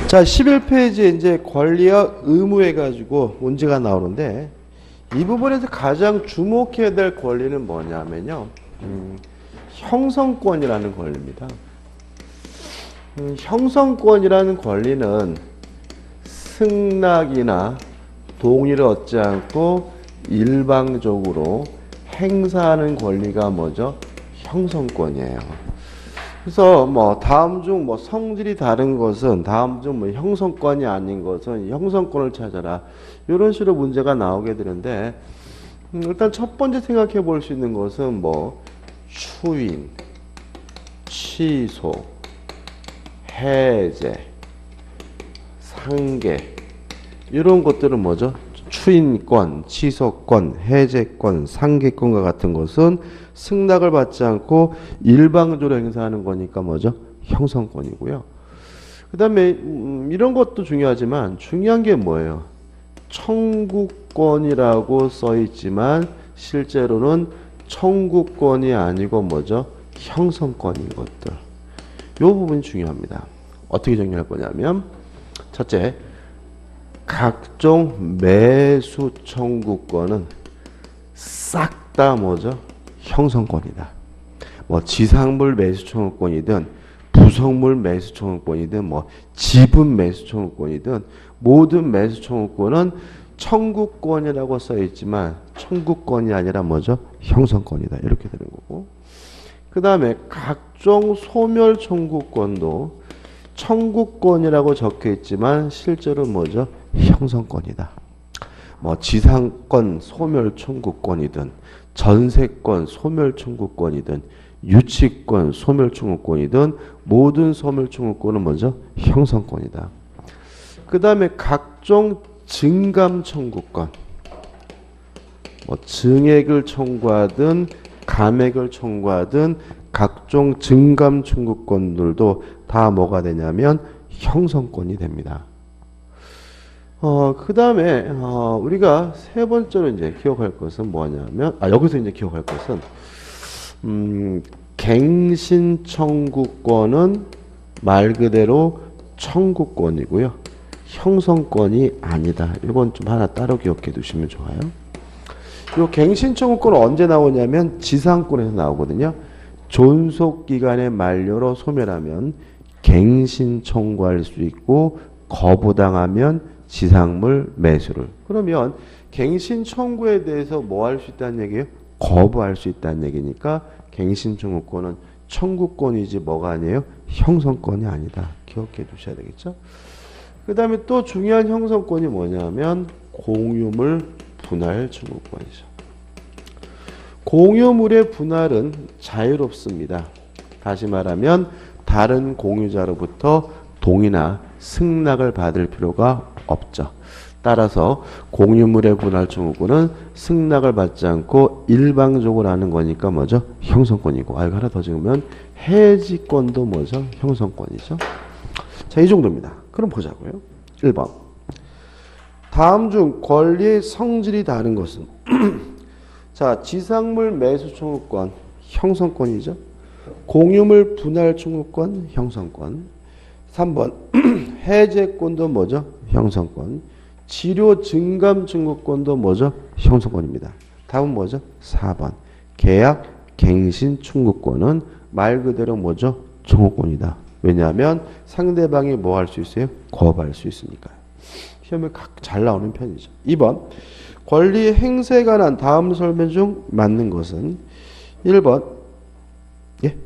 자, 11페이지에 이제 권리와 의무 해가지고 문제가 나오는데, 이 부분에서 가장 주목해야 될 권리는 뭐냐면요. 형성권이라는 권리입니다. 형성권이라는 권리는 승낙이나 동의를 얻지 않고 일방적으로 행사하는 권리가 뭐죠? 형성권이에요. 그래서 뭐 다음 중 뭐 성질이 다른 것은 다음 중 뭐 형성권이 아닌 것은 형성권을 찾아라. 이런 식으로 문제가 나오게 되는데 일단 첫 번째 생각해 볼 수 있는 것은 뭐 추인, 취소, 해제, 상계 이런 것들은 뭐죠? 추인권, 취소권, 해제권, 상계권과 같은 것은 승낙을 받지 않고 일방적으로 행사하는 거니까 뭐죠? 형성권이고요. 그 다음에 이런 것도 중요하지만 중요한 게 뭐예요? 청구권이라고 써 있지만 실제로는 청구권이 아니고 뭐죠? 형성권인 것들. 이 부분이 중요합니다. 어떻게 정리할 거냐면 첫째, 각종 매수 청구권은 싹 다 뭐죠? 형성권이다. 뭐 지상물 매수 청구권이든 부속물 매수 청구권이든 뭐 지분 매수 청구권이든 모든 매수 청구권은 청구권이라고 써 있지만 청구권이 아니라 뭐죠? 형성권이다. 이렇게 되는 거고. 그 다음에 각종 소멸 청구권도 청구권이라고 적혀 있지만 실제로 뭐죠? 형성권이다. 뭐 지상권 소멸 청구권이든 전세권 소멸 청구권이든 유치권 소멸 청구권이든 모든 소멸 청구권은 먼저 형성권이다. 그 다음에 각종 증감 청구권, 뭐 증액을 청구하든 감액을 청구하든 각종 증감 청구권들도 다 뭐가 되냐면 형성권이 됩니다. 그 다음에 우리가 세 번째로 이제 기억할 것은 뭐냐면 여기서 이제 기억할 것은 갱신 청구권은 말 그대로 청구권이고요. 형성권이 아니다. 이건 좀 하나 따로 기억해 두시면 좋아요. 이 갱신 청구권은 언제 나오냐면 지상권에서 나오거든요. 존속기간의 만료로 소멸하면 갱신 청구할 수 있고 거부당하면 지상물 매수를. 그러면 갱신 청구에 대해서 뭐 할 수 있다는 얘기예요? 거부할 수 있다는 얘기니까 갱신 청구권은 청구권이지 뭐가 아니에요? 형성권이 아니다. 기억해 두셔야 되겠죠? 그 다음에 또 중요한 형성권이 뭐냐면 공유물 분할 청구권이죠. 공유물의 분할은 자유롭습니다. 다시 말하면 다른 공유자로부터 동의나 승낙을 받을 필요가 없죠. 따라서 공유물의 분할 청구권은 승낙을 받지 않고 일방적으로 하는 거니까 뭐죠? 형성권이고. 이거 하나 더 적으면 해지권도 뭐죠? 형성권이죠. 자, 이 정도입니다. 그럼 보자고요. 1번. 다음 중 권리의 성질이 다른 것은 자, 지상물 매수 청구권 형성권이죠. 공유물 분할 청구권 형성권. 3번 해제권도 뭐죠? 형성권. 치료 증감 청구권도 뭐죠? 형성권입니다. 답은 뭐죠? 4번 계약 갱신 청구권은 말 그대로 뭐죠? 청구권이다. 왜냐하면 상대방이 뭐 할 수 있어요? 거부할 수 있으니까요. 시험에 잘 나오는 편이죠. 2번 권리 행사에 관한 다음 설명 중 맞는 것은 1번 예?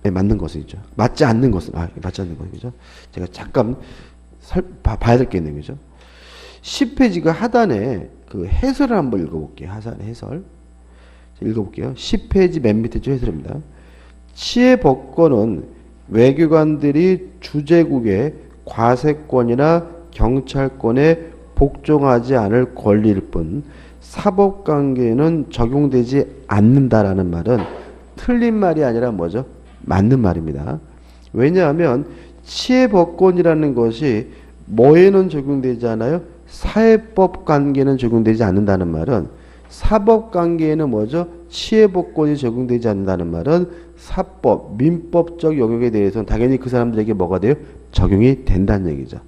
네, 맞는 것은 있죠. 맞지 않는 것은 맞지 않는 것이죠. 제가 잠깐 봐야 될 게 있는 거죠. 10페이지 그 하단에 그 해설을 한번 읽어볼게요. 하단 해설. 읽어볼게요. 10페이지 맨 밑에 저 해설입니다. 치해법권은 외교관들이 주재국의 과세권이나 경찰권에 복종하지 않을 권리일 뿐 사법관계에는 적용되지 않는다라는 말은 틀린 말이 아니라 뭐죠? 맞는 말입니다. 왜냐하면 치해법권이라는 것이 뭐에는 적용되지 않아요? 사회법 관계는 적용되지 않는다는 말은 사법관계에는 뭐죠? 치해법권이 적용되지 않는다는 말은 사법, 민법적 영역에 대해서는 당연히 그 사람들에게 뭐가 돼요? 적용이 된다는 얘기죠.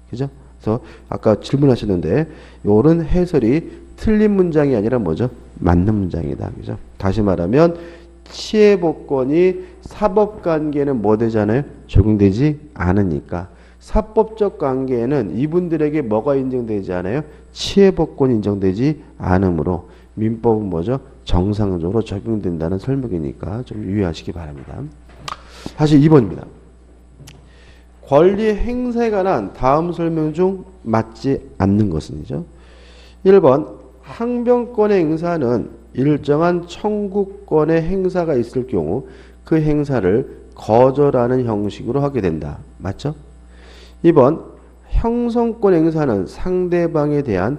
그죠? 그래서 아까 질문하셨는데 요런 해설이 틀린 문장이 아니라 뭐죠? 맞는 문장이다. 그죠? 다시 말하면 치해복권이 사법관계에는 뭐 되잖아요? 적용되지 않으니까 사법적 관계에는 이분들에게 뭐가 인정되지 않아요? 치해복권이 인정되지 않으므로 민법은 뭐죠? 정상적으로 적용된다는 설명이니까 좀 유의하시기 바랍니다. 다시 2번입니다. 권리 행사에 관한 다음 설명 중 맞지 않는 것은이죠. 1번 항변권의 행사는 일정한 청구권의 행사가 있을 경우 그 행사를 거절하는 형식으로 하게 된다. 맞죠? 2번 형성권 행사는 상대방에 대한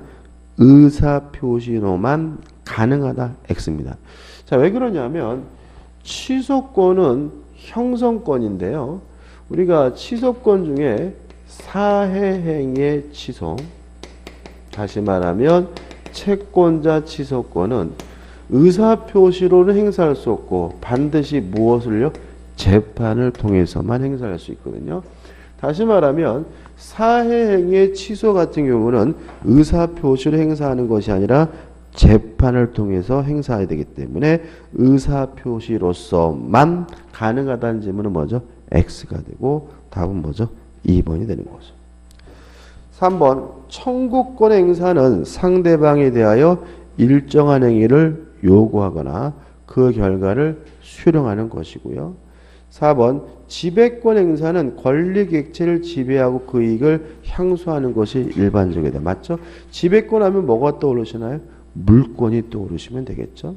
의사표시로만 가능하다. X입니다. 자, 왜 그러냐면 취소권은 형성권인데요. 우리가 취소권 중에 사해행위의 취소, 다시 말하면 채권자 취소권은 의사표시로는 행사할 수 없고 반드시 무엇을요? 재판을 통해서만 행사할 수 있거든요. 다시 말하면 사해행위의 취소 같은 경우는 의사표시로 행사하는 것이 아니라 재판을 통해서 행사해야 되기 때문에 의사표시로서만 가능하다는 질문은 뭐죠? X가 되고 답은 뭐죠? 2번이 되는 거죠. 3번 청구권의 행사는 상대방에 대하여 일정한 행위를 요구하거나 그 결과를 수령하는 것이고요. 4번 지배권 행사는 권리 객체를 지배하고 그 이익을 향수하는 것이 일반적이다. 맞죠? 지배권 하면 뭐가 떠오르시나요? 물권이 떠오르시면 되겠죠.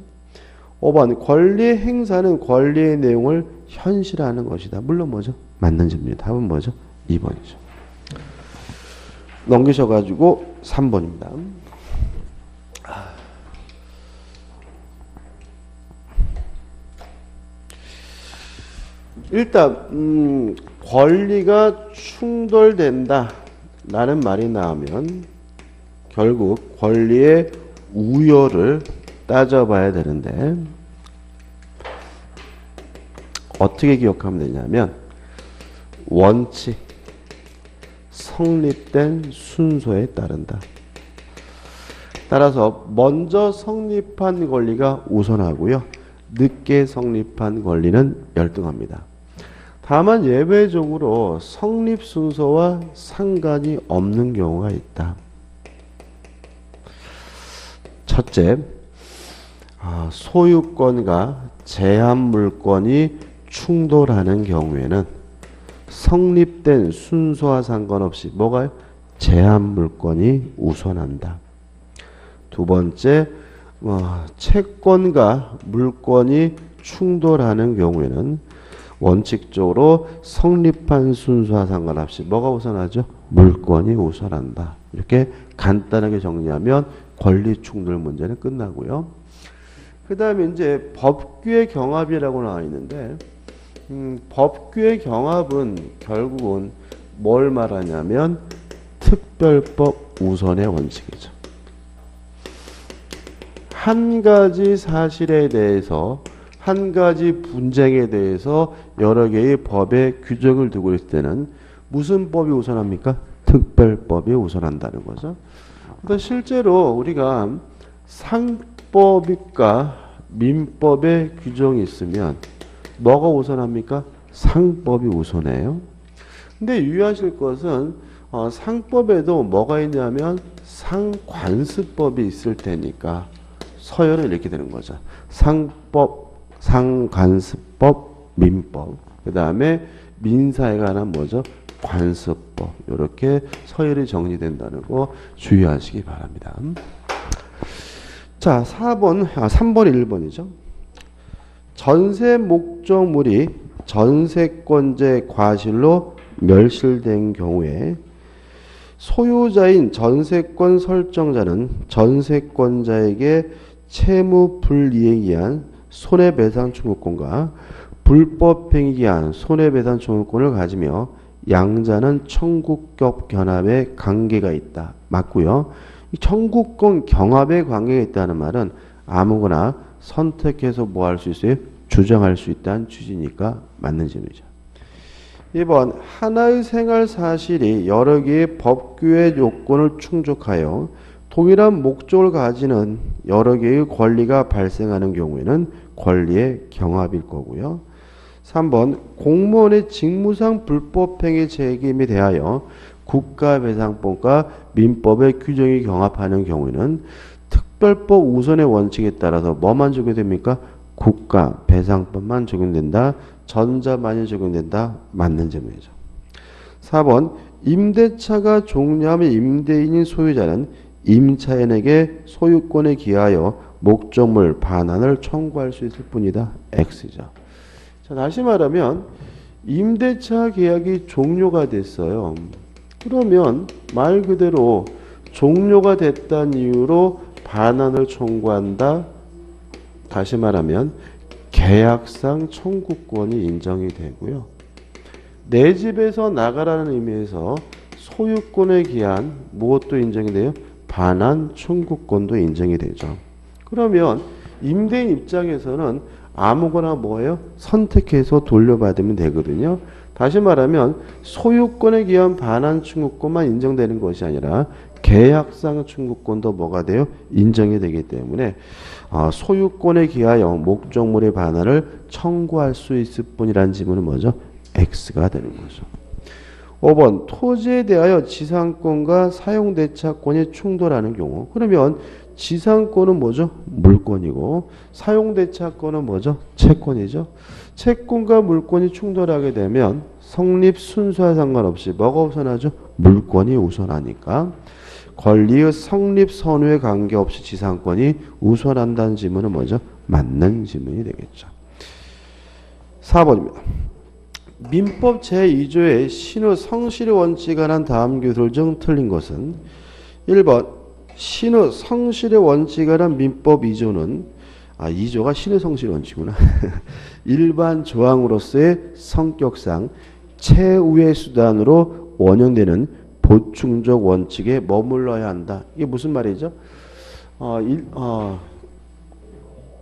5번 권리 행사는 권리의 내용을 현실화하는 것이다. 물론 뭐죠? 맞는 질문입니다. 답은 뭐죠? 2번이죠. 넘기셔가지고 3번입니다. 일단 권리가 충돌된다 라는 말이 나오면 결국 권리의 우열을 따져봐야 되는데 어떻게 기억하면 되냐면 원칙, 성립된 순서에 따른다. 따라서 먼저 성립한 권리가 우선하고요. 늦게 성립한 권리는 열등합니다. 다만 예외적으로 성립 순서와 상관이 없는 경우가 있다. 첫째, 소유권과 제한물권이 충돌하는 경우에는 성립된 순서와 상관없이 뭐가요? 제한물권이 우선한다. 두 번째, 채권과 물권이 충돌하는 경우에는 원칙적으로 성립한 순서와 상관없이 뭐가 우선하죠? 물권이 우선한다. 이렇게 간단하게 정리하면 권리 충돌 문제는 끝나고요. 그 다음에 이제 법규의 경합이라고 나와 있는데 법규의 경합은 결국은 뭘 말하냐면 특별법 우선의 원칙이죠. 한 가지 사실에 대해서 한 가지 분쟁에 대해서 여러 개의 법의 규정을 두고 있을 때는 무슨 법이 우선합니까? 특별법이 우선한다는 거죠. 근데 실제로 우리가 상법과 민법의 규정이 있으면 뭐가 우선합니까? 상법이 우선해요. 근데 유의하실 것은 상법에도 뭐가 있냐면 상관습법이 있을 테니까 서열은 이렇게 되는 거죠. 상법, 상관습법, 민법. 그 다음에 민사에 관한 뭐죠? 관습법. 이렇게 서열이 정리된다는 거 주의하시기 바랍니다. 자, 3번 1번이죠. 전세 목적물이 전세권자의 과실로 멸실된 경우에 소유자인 전세권 설정자는 전세권자에게 채무 불이행에 의한 손해배상 청구권과 불법행위에 의한 손해배상 청구권을 가지며 양자는 청구격 견합의 관계가 있다. 맞고요. 이 청구권 경합의 관계가 있다는 말은 아무거나 선택해서 뭐 할 수 있어요? 주장할 수 있다는 취지니까 맞는 질문이죠. 2번 하나의 생활 사실이 여러 개의 법규의 요건을 충족하여 동일한 목적을 가지는 여러 개의 권리가 발생하는 경우에는 권리의 경합일 거고요. 3번 공무원의 직무상 불법행위 책임에 대하여 국가배상법과 민법의 규정이 경합하는 경우에는 특별법 우선의 원칙에 따라서 뭐만 적용됩니까? 국가배상법만 적용된다. 전자만이 적용된다. 맞는 질문이죠. 4번 임대차가 종료하면 임대인인 소유자는 임차인에게 소유권에 기하여 목적물 반환을 청구할 수 있을 뿐이다. X죠. 자, 다시 말하면 임대차 계약이 종료가 됐어요. 그러면 말 그대로 종료가 됐다는 이유로 반환을 청구한다. 다시 말하면 계약상 청구권이 인정이 되고요. 내 집에서 나가라는 의미에서 소유권에 기한 무엇도 인정이 돼요? 반환 청구권도 인정이 되죠. 그러면 임대인 입장에서는 아무거나 뭐예요? 선택해서 돌려받으면 되거든요. 다시 말하면 소유권에 기한 반환 청구권만 인정되는 것이 아니라 계약상 청구권도 뭐가 돼요? 인정이 되기 때문에 소유권에 기하여 목적물의 반환을 청구할 수 있을 뿐이라는 지문은 뭐죠? X가 되는 거죠. 5번 토지에 대하여 지상권과 사용대차권이 충돌하는 경우 그러면 지상권은 뭐죠? 물권이고 사용대차권은 뭐죠? 채권이죠. 채권과 물권이 충돌하게 되면 성립 순서와 상관없이 뭐가 우선하죠? 물권이 우선하니까 권리의 성립 선후에 관계없이 지상권이 우선한다는 지문은 뭐죠? 맞는 지문이 되겠죠. 4번입니다. 민법 제2조의 신의 성실의 원칙에 관한 다음 교술 중 틀린 것은 1번 신의 성실의 원칙에 관한 민법 2조는 2조가 신의 성실의 원칙이구나. 일반 조항으로서의 성격상 최우의 수단으로 원형되는 보충적 원칙에 머물러야 한다. 이게 무슨 말이죠?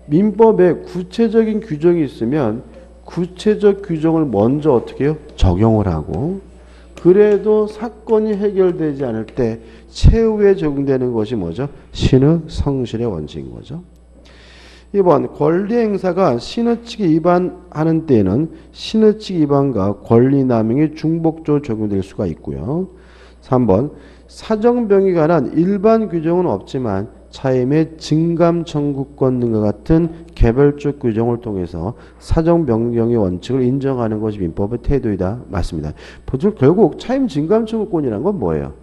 민법에 구체적인 규정이 있으면 구체적 규정을 먼저 어떻게 해요? 적용을 하고 그래도 사건이 해결되지 않을 때 최후에 적용되는 것이 뭐죠? 신의 성실의 원칙인 거죠. 2번 권리 행사가 신의 측에 위반하는 때에는 신의 측 위반과 권리 남용이 중복적으로 적용될 수가 있고요. 3번 사정병에 관한 일반 규정은 없지만 차임의 증감 청구권 등과 같은 개별적 규정을 통해서 사정 변경의 원칙을 인정하는 것이 민법의 태도이다. 맞습니다. 결국 차임 증감 청구권이라는 건 뭐예요?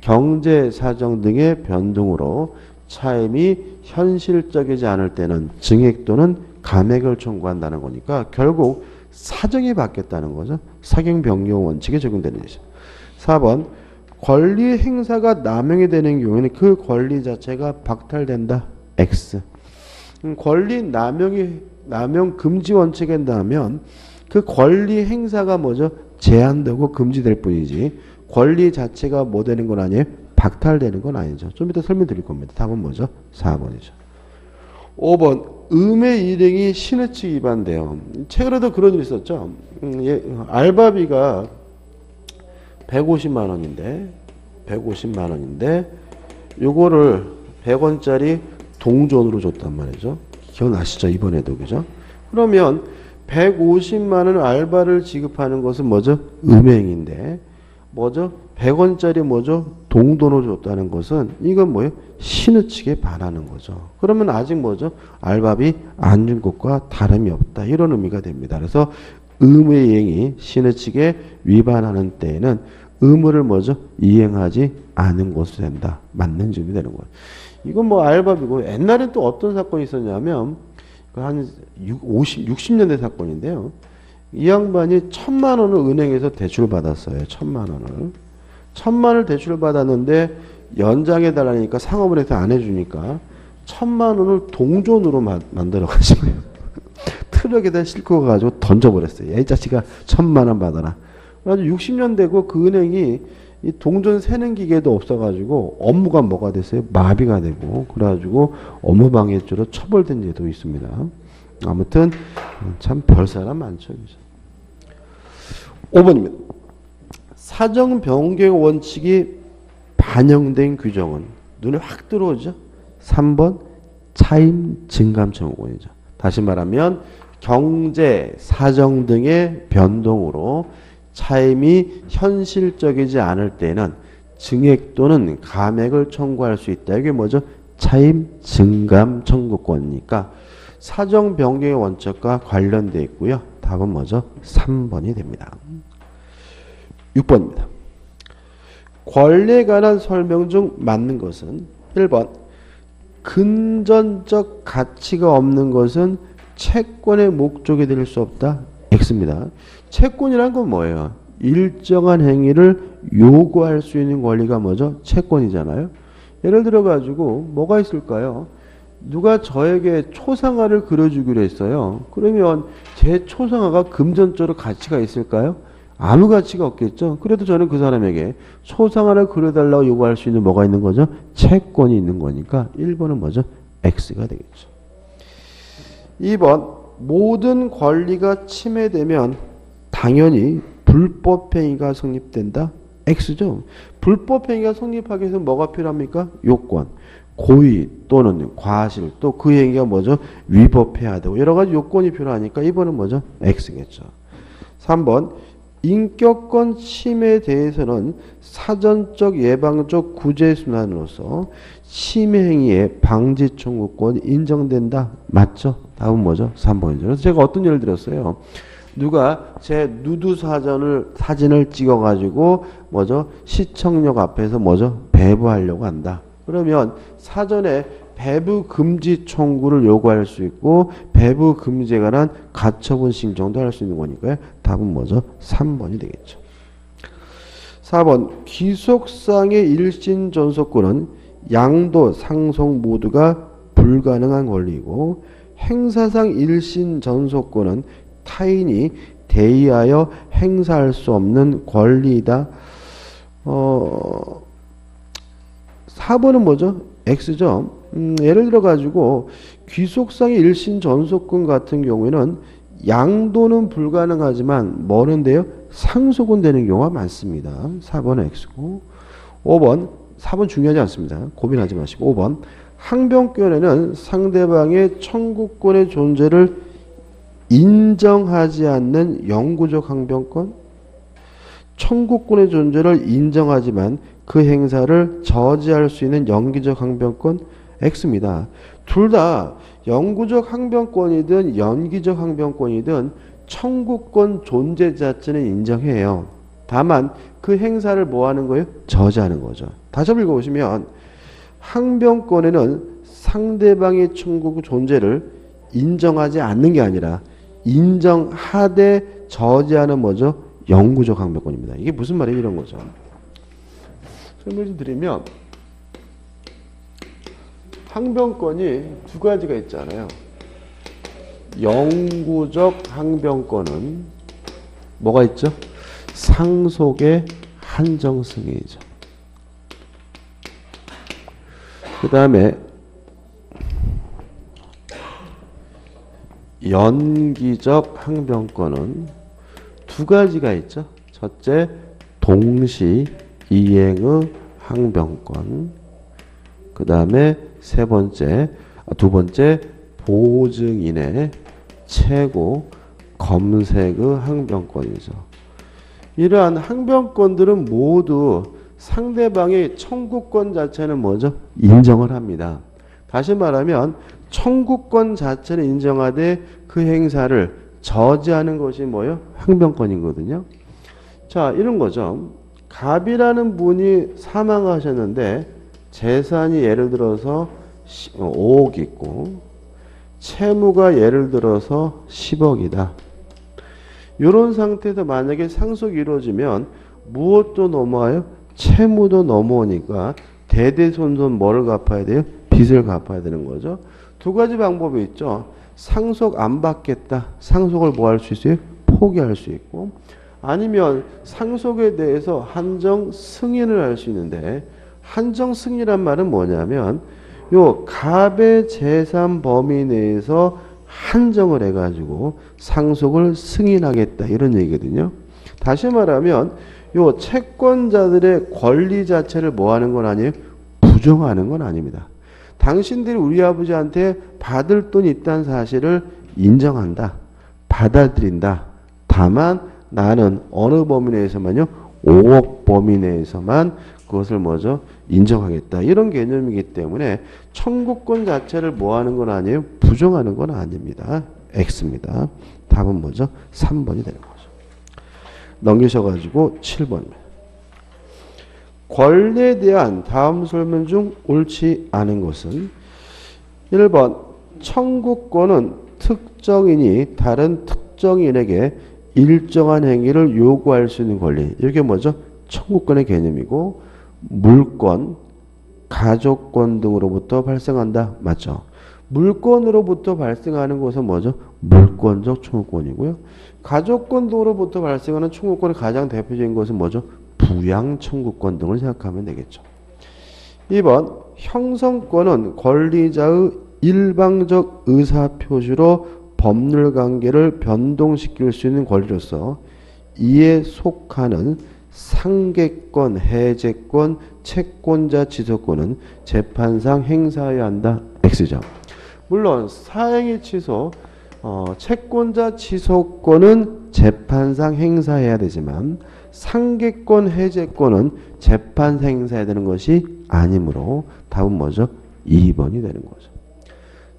경제 사정 등의 변동으로 차임이 현실적이지 않을 때는 증액 또는 감액을 청구한다는 거니까 결국 사정이 바뀌었다는 거죠. 사경 변경 원칙에 적용되는 것이죠. 4번 권리 행사가 남용이 되는 경우에는 그 권리 자체가 박탈된다. X. 권리 남용 금지 원칙에 한다면 그 권리 행사가 뭐죠? 제한되고 금지될 뿐이지 권리 자체가 뭐 되는 건 아니에요? 박탈되는 건 아니죠. 좀 이따 설명드릴 겁니다. 답은 뭐죠? 4번이죠. 5번 음의 일행이 신의 측 위반돼요. 최근에도 그런 일이 있었죠. 알바비가 150만 원인데 요거를 100원짜리 동전으로 줬단 말이죠. 기억나시죠? 이번에도 그죠? 그러면 150만 원 알바를 지급하는 것은 뭐죠? 음행인데 뭐죠? 100원짜리 뭐죠? 동전으로 줬다는 것은 이건 뭐예요? 신의 측에 반하는 거죠. 그러면 아직 뭐죠? 알바비 안 준 것과 다름이 없다. 이런 의미가 됩니다. 그래서 의무의 이행이 신의 측에 위반하는 때에는 의무를 뭐죠? 이행하지 않은 것으로 된다. 맞는 점이 되는 거예요. 이건 뭐 알바비고 옛날엔 또 어떤 사건이 있었냐면 한 60년대 사건인데요. 이 양반이 1,000만 원을 은행에서 대출을 받았어요. 1,000만 원을. 1,000만 원을 대출을 받았는데 연장해 달라니까 상업은행에서 안 해주니까 1,000만 원을 동전으로 만들어가지고 트럭에다 싣고 가가지고 던져버렸어요. 야, 이 자식아 1,000만 원 받아라. 그래가지고 60년 되고 그 은행이 이 동전 세는 기계도 없어가지고 업무가 뭐가 됐어요? 마비가 되고 그래가지고 업무방해죄로 처벌된 죄도 있습니다. 아무튼 참 별사람 많죠. 5번입니다. 사정 변경 원칙이 반영된 규정은 눈에 확 들어오죠. 3번 차임 증감 청구권이죠. 다시 말하면 경제, 사정 등의 변동으로 차임이 현실적이지 않을 때는 증액 또는 감액을 청구할 수 있다. 이게 뭐죠? 차임 증감 청구권이니까 사정 변경의 원칙과 관련되어 있고요. 답은 뭐죠? 3번이 됩니다. 6번입니다. 권리에 관한 설명 중 맞는 것은 1번 근전적 가치가 없는 것은 채권의 목적이 될 수 없다. X입니다. 채권이란 건 뭐예요? 일정한 행위를 요구할 수 있는 권리가 뭐죠? 채권이잖아요. 예를 들어 가지고 뭐가 있을까요? 누가 저에게 초상화를 그려주기로 했어요. 그러면 제 초상화가 금전적으로 가치가 있을까요? 아무 가치가 없겠죠. 그래도 저는 그 사람에게 초상화를 그려달라고 요구할 수 있는 뭐가 있는 거죠? 채권이 있는 거니까 1번은 뭐죠? X가 되겠죠. 2번 모든 권리가 침해되면 당연히 불법행위가 성립된다. X죠. 불법행위가 성립하기 위해서 뭐가 필요합니까? 요건, 고의 또는 과실 또 그 행위가 뭐죠? 위법해야 되고 여러 가지 요건이 필요하니까 2번은 뭐죠? X겠죠. 3번 인격권 침해에 대해서는 사전적 예방적 구제순환으로서 침해 행위의 방지 청구권이 인정된다. 맞죠? 다음은 뭐죠? 3번이죠. 그래서 제가 어떤 예를 들었어요. 누가 제 누드 사진을 찍어가지고 뭐죠? 시청역 앞에서 뭐죠? 배부하려고 한다. 그러면 사전에 배부 금지 청구를 요구할 수 있고 배부 금지에 관한 가처분 신청도 할 수 있는 거니까요. 답은 뭐죠? 3번이 되겠죠. 4번 귀속상의 일신 전속권은 양도, 상속 모두가 불가능한 권리이고 행사상 일신 전속권은 타인이 대의하여 행사할 수 없는 권리이다. 4번은 뭐죠? X죠. 예를 들어 가지고 귀속상의 일신 전속권 같은 경우에는 양도는 불가능하지만 뭐는데요? 상속은 되는 경우가 많습니다. 4번은 X고 5번 4번 중요하지 않습니다. 고민하지 마시고 5번 항변권에는 상대방의 청구권의 존재를 인정하지 않는 영구적 항변권 청구권의 존재를 인정하지만 그 행사를 저지할 수 있는 영기적 항변권 X입니다. 둘 다 영구적 항변권이든 연기적 항변권이든 청구권 존재 자체는 인정해요. 다만 그 행사를 뭐 하는 거예요? 저지하는 거죠. 다시 한번 읽어보시면 항변권에는 상대방의 청구 존재를 인정하지 않는 게 아니라 인정하되 저지하는 뭐죠? 영구적 항변권입니다. 이게 무슨 말이에요? 이런 거죠. 설명 좀 드리면 항변권이 두 가지가 있잖아요. 영구적 항변권은 뭐가 있죠? 상속의 한정승이죠. 그 다음에 연기적 항변권은 두 가지가 있죠. 첫째, 동시 이행의 항변권. 그 다음에 두 번째, 보증인의 최고 검색의 항변권이죠. 이러한 항변권들은 모두 상대방의 청구권 자체는 뭐죠? 인정을 합니다. 다시 말하면 청구권 자체를 인정하되 그 행사를 저지하는 것이 뭐예요? 항변권이거든요. 자, 이런 거죠. 갑이라는 분이 사망하셨는데 재산이 예를 들어서 5억 있고 채무가 예를 들어서 10억이다. 이런 상태에서 만약에 상속이 이루어지면 무엇도 넘어와요? 채무도 넘어오니까 대대손손 뭐를 갚아야 돼요? 빚을 갚아야 되는 거죠. 두 가지 방법이 있죠. 상속 안 받겠다. 상속을 뭐 할 수 있어요? 포기할 수 있고 아니면 상속에 대해서 한정 승인을 할 수 있는데 한정 승인이란 말은 뭐냐면 요 갑의 재산 범위 내에서 한정을 해가지고 상속을 승인하겠다 이런 얘기거든요. 다시 말하면 요 채권자들의 권리 자체를 뭐 하는 건 아니에요? 부정하는 건 아닙니다. 당신들이 우리 아버지한테 받을 돈이 있다는 사실을 인정한다. 받아들인다. 다만 나는 어느 범위 내에서만요? 5억 범위 내에서만 그것을 뭐죠? 인정하겠다. 이런 개념이기 때문에 청구권 자체를 뭐 하는 건 아니에요? 부정하는 건 아닙니다. X입니다. 답은 뭐죠? 3번이 되는 거죠. 넘기셔가지고 7번입니다. 권리에 대한 다음 설명 중 옳지 않은 것은 1번 청구권은 특정인이 다른 특정인에게 일정한 행위를 요구할 수 있는 권리. 이게 뭐죠? 청구권의 개념이고 물권, 가족권 등으로부터 발생한다. 맞죠? 물권으로부터 발생하는 것은 뭐죠? 물권적 청구권이고요. 가족권 등으로부터 발생하는 청구권의 가장 대표적인 것은 뭐죠? 부양 청구권 등을 생각하면 되겠죠. 2번 형성권은 권리자의 일방적 의사표시로 법률관계를 변동시킬 수 있는 권리로서 이에 속하는 상계권, 해제권, 채권자 지속권은 재판상 행사해야 한다. X죠. 물론 사행위 취소, 채권자 지속권은 재판상 행사해야 되지만 상계권, 해제권은 재판상 행사해야 되는 것이 아니므로 답은 뭐죠? 2번이 되는 거죠.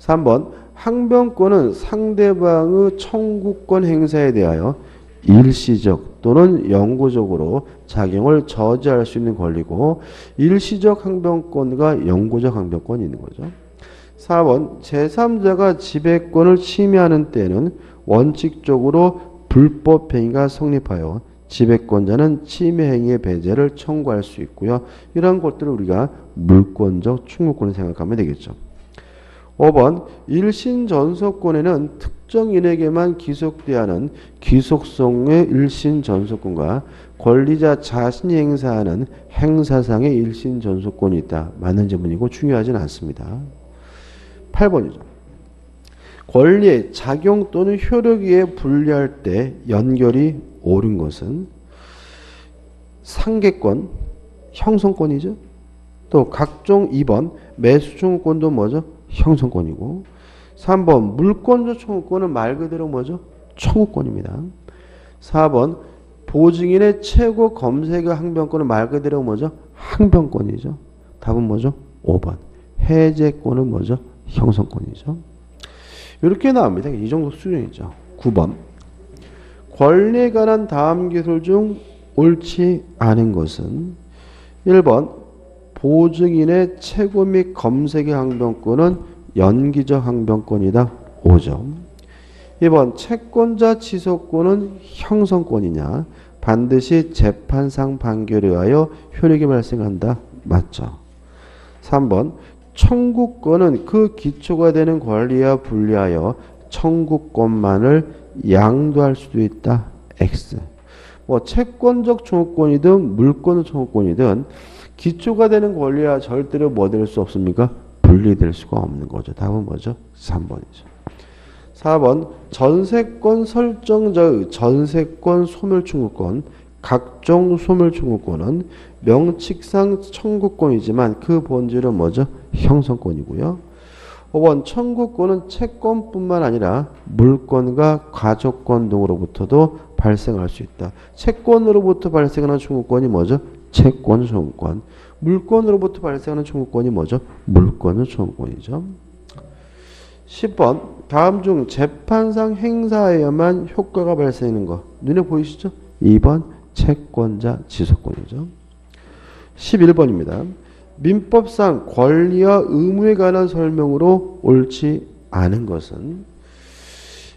3번 항변권은 상대방의 청구권 행사에 대하여 일시적 또는 영구적으로 작용을 저지할 수 있는 권리고 일시적 항변권과 영구적 항변권이 있는 거죠. 4번 제3자가 지배권을 침해하는 때는 원칙적으로 불법 행위가 성립하여 지배권자는 침해 행위의 배제를 청구할 수 있고요. 이런 것들을 우리가 물권적 충고권을 생각하면 되겠죠. 5번 일신전속권에는 특정인에게만 기속돼야 하는 기속성의 일신전속권과 권리자 자신이 행사하는 행사상의 일신전속권이 있다. 맞는 질문이고 중요하진 않습니다. 8번이죠. 권리의 작용 또는 효력에 분리할 때 연결이 옳은 것은 상계권, 형성권이죠. 또 각종 2번 매수청구권도 뭐죠? 형성권이고 3번 물권적 청구권은 말 그대로 뭐죠? 청구권입니다. 4번 보증인의 최고 검색의 항변권은 말 그대로 뭐죠? 항변권이죠. 답은 뭐죠? 5번 해제권은 뭐죠? 형성권이죠. 이렇게 나옵니다. 이 정도 수준이죠. 9번 권리에 관한 다음 기술 중 옳지 않은 것은 1번 보증인의 최고 및 검색의 항변권은 연기적 항변권이다. 5점. 2번 채권자 지속권은 형성권이냐? 반드시 재판상 판결에 의하여 효력이 발생한다. 맞죠. 3번 청구권은 그 기초가 되는 권리와 분리하여 청구권만을 양도할 수도 있다. X. 뭐 채권적 청구권이든 물권적 청구권이든 기초가 되는 권리와 절대로 뭐 될 수 없습니까? 분리될 수가 없는 거죠. 답은 뭐죠? 3번이죠. 4번 전세권 설정자의 전세권 소멸청구권, 각종 소멸청구권은 명칙상 청구권이지만 그 본질은 뭐죠? 형성권이고요. 5번 청구권은 채권뿐만 아니라 물권과 가족권 등으로부터도 발생할 수 있다. 채권으로부터 발생하는 청구권이 뭐죠? 채권 청구권. 물권으로부터 발생하는 청구권이 뭐죠? 물권의 청구권이죠. 10번 다음 중 재판상 행사해야만 효과가 발생하는 것. 눈에 보이시죠? 2번 채권자 지속권이죠. 11번입니다. 민법상 권리와 의무에 관한 설명으로 옳지 않은 것은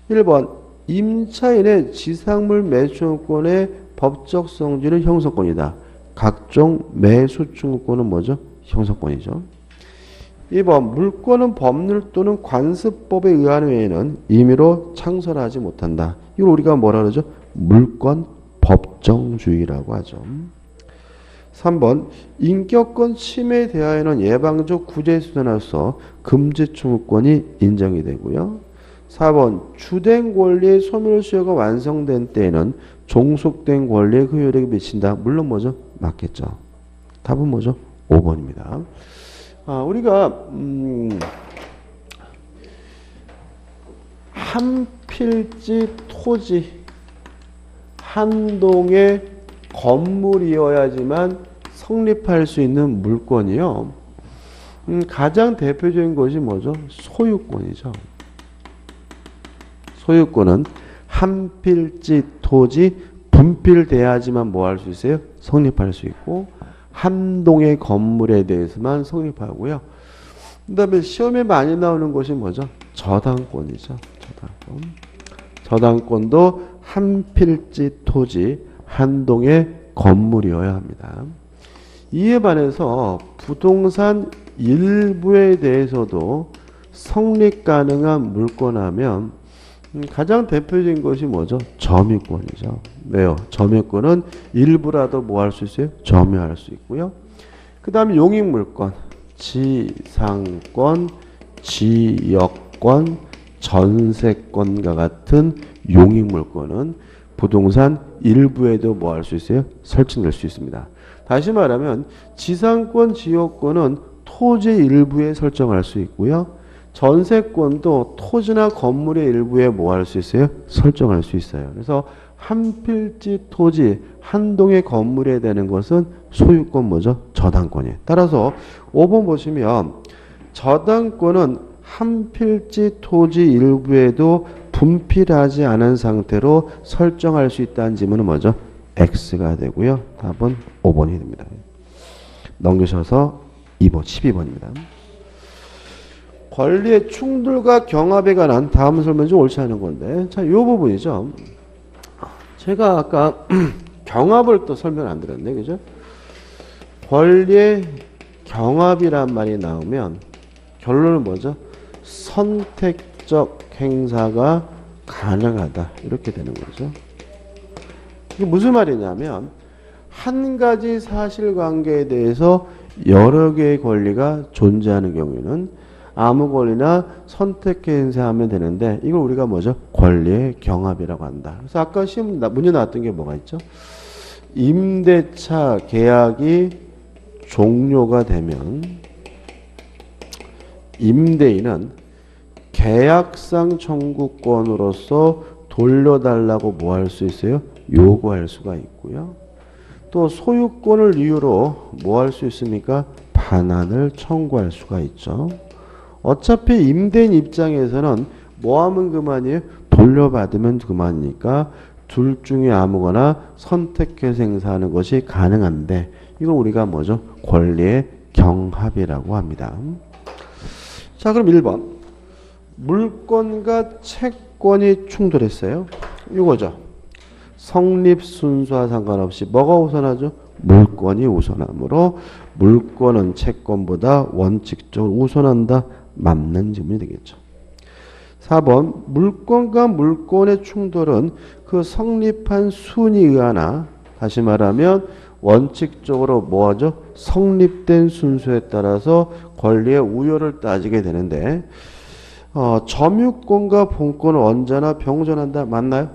1번 임차인의 지상물 매수권의 법적 성질은 형성권이다. 각종 매수 청구권은 뭐죠? 형성권이죠. 2번 물권은 법률 또는 관습법에 의한 외에는 임의로 창설하지 못한다. 이걸 우리가 뭐라 그러죠? 물권 법정주의라고 하죠. 3번 인격권 침해에 대하여는 예방적 구제수단으로서 금지 청구권이 인정이 되고요. 4번 주된 권리의 소멸시효가 완성된 때에는 종속된 권리의 그 효력이 미친다. 물론 뭐죠? 맞겠죠. 답은 뭐죠? 5번입니다. 우리가 한 필지 토지 한 동의 건물이어야지만 성립할 수 있는 물권이요. 가장 대표적인 것이 뭐죠? 소유권이죠. 소유권은 한 필지 토지 분필돼야지만 뭐 할 수 있어요? 성립할 수 있고 한 동의 건물에 대해서만 성립하고요. 그 다음에 시험에 많이 나오는 것이 뭐죠? 저당권이죠. 저당권. 저당권도 한 필지 토지 한 동의 건물이어야 합니다. 이에 반해서 부동산 일부에 대해서도 성립 가능한 물권하면 가장 대표적인 것이 뭐죠? 점유권이죠. 왜요? 점유권은 일부라도 뭐 할 수 있어요? 점유할 수 있고요. 그 다음에 용익물권, 지상권, 지역권, 전세권과 같은 용익물권은 부동산 일부에도 뭐 할 수 있어요? 설정될 수 있습니다. 다시 말하면 지상권, 지역권은 토지 일부에 설정할 수 있고요. 전세권도 토지나 건물의 일부에 뭐 할 수 있어요? 설정할 수 있어요. 그래서 한 필지 토지, 한 동의 건물에 되는 것은 소유권 뭐죠? 저당권이에요. 따라서 5번 보시면 저당권은 한 필지 토지 일부에도 분필하지 않은 상태로 설정할 수 있다는 지문은 뭐죠? X가 되고요. 답은 5번이 됩니다. 넘기셔서 2번, 12번입니다. 권리의 충돌과 경합에 관한 다음 설명 중 옳지 않은 건데, 자, 이 부분이죠. 제가 아까 경합을 또 설명 안 드렸네, 그죠? 권리의 경합이란 말이 나오면 결론은 뭐죠? 선택적 행사가 가능하다. 이렇게 되는 거죠. 이게 무슨 말이냐면 한 가지 사실관계에 대해서 여러 개의 권리가 존재하는 경우에는 아무 권리나 선택 행사하면 되는데 이걸 우리가 뭐죠? 권리의 경합이라고 한다. 그래서 아까 시험 문제 나왔던 게 뭐가 있죠? 임대차 계약이 종료가 되면 임대인은 계약상 청구권으로서 돌려달라고 뭐 할 수 있어요? 요구할 수가 있고요. 또 소유권을 이유로 뭐 할 수 있습니까? 반환을 청구할 수가 있죠. 어차피 임대인 입장에서는 뭐 하면 그만이에요? 돌려받으면 그만이니까 둘 중에 아무거나 선택해서 행사하는 것이 가능한데 이걸 우리가 뭐죠? 권리의 경합이라고 합니다. 자, 그럼 1번. 물권과 채권이 충돌했어요. 이거죠. 성립 순서와 상관없이 뭐가 우선하죠? 물권이 우선하므로 물권은 채권보다 원칙적으로 우선한다. 맞는 질문이 되겠죠. 4번 물권과 물권의 충돌은 그 성립한 순위에 의하나 다시 말하면 원칙적으로 뭐하죠? 성립된 순서에 따라서 권리의 우열을 따지게 되는데 점유권과 본권은 언제나 병존한다. 맞나요?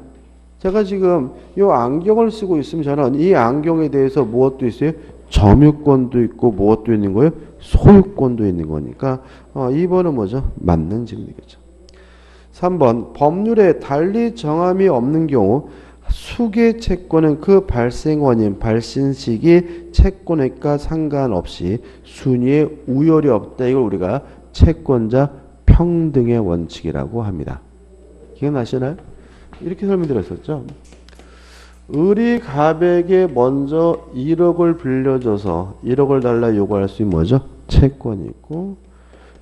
제가 지금 이 안경을 쓰고 있으면 저는 이 안경에 대해서 무엇도 있어요? 점유권도 있고 무엇도 있는 거예요? 소유권도 있는 거니까 2번은 뭐죠? 맞는 질문이겠죠. 3번 법률에 달리 정함이 없는 경우 수개 채권은 그 발생 원인, 발생 시기 채권액과 상관없이 순위에 우열이 없다. 이걸 우리가 채권자 평등의 원칙이라고 합니다. 기억나시나요? 이렇게 설명드렸었죠. 을이 갑에게 먼저 1억을 빌려줘서 1억을 달라 요구할 수 있는 뭐죠? 채권이 있고